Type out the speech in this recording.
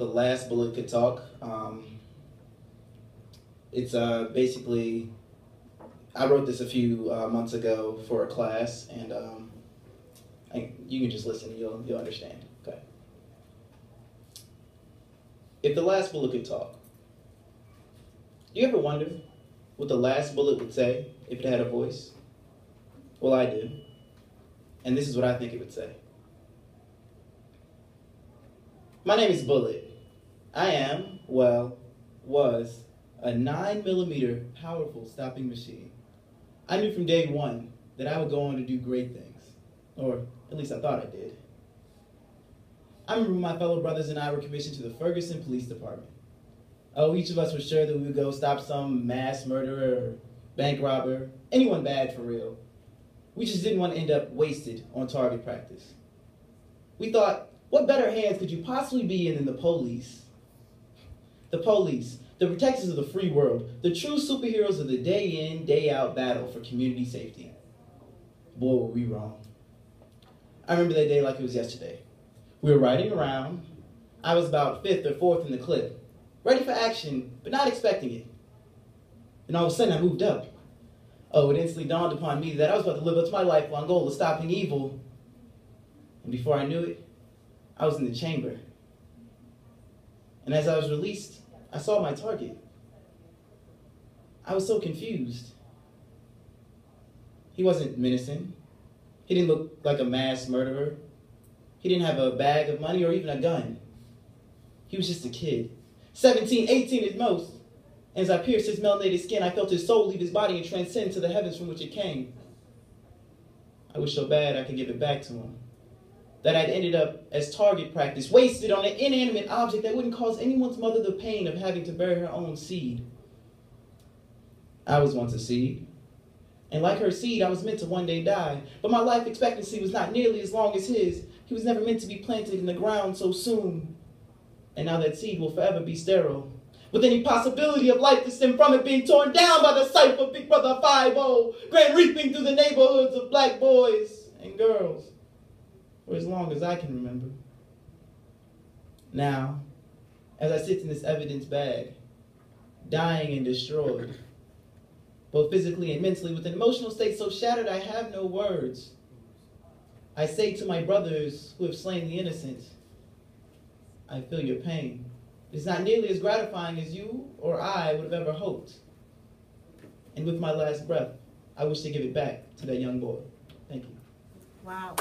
The Last Bullet Could Talk. It's basically, I wrote this a few months ago for a class, and you can just listen and you'll understand. Okay. If the last bullet could talk, do you ever wonder what the last bullet would say if it had a voice? Well, I do. And this is what I think it would say. My name is Bullet. I am, well, was a 9mm powerful stopping machine. I knew from day one that I would go on to do great things. Or at least I thought I did. I remember my fellow brothers and I were commissioned to the Ferguson Police Department. Oh, each of us was sure that we would go stop some mass murderer or bank robber, anyone bad for real. We just didn't want to end up wasted on target practice. We thought, what better hands could you possibly be in than the police? The police, the protectors of the free world, the true superheroes of the day in, day out battle for community safety. Boy, were we wrong. I remember that day like it was yesterday. We were riding around. I was about 5th or 4th in the clip, ready for action, but not expecting it. And all of a sudden I moved up. Oh, it instantly dawned upon me that I was about to live up to my lifelong goal of stopping evil. And before I knew it, I was in the chamber. And as I was released, I saw my target. I was so confused. He wasn't menacing. He didn't look like a mass murderer. He didn't have a bag of money or even a gun. He was just a kid, 17, 18 at most. And as I pierced his melanated skin, I felt his soul leave his body and transcend to the heavens from which it came. I wish so bad I could give it back to him. That I'd ended up as target practice, wasted on an inanimate object that wouldn't cause anyone's mother the pain of having to bury her own seed. I was once a seed. And like her seed, I was meant to one day die. But my life expectancy was not nearly as long as his. He was never meant to be planted in the ground so soon. And now that seed will forever be sterile, with any possibility of life to stem from it being torn down by the sight of Big Brother 5-0, grand reaping through the neighborhoods of black boys and girls, for as long as I can remember. Now, as I sit in this evidence bag, dying and destroyed, both physically and mentally, with an emotional state so shattered I have no words, I say to my brothers who have slain the innocent, I feel your pain. It's not nearly as gratifying as you or I would have ever hoped. And with my last breath, I wish to give it back to that young boy. Thank you. Wow.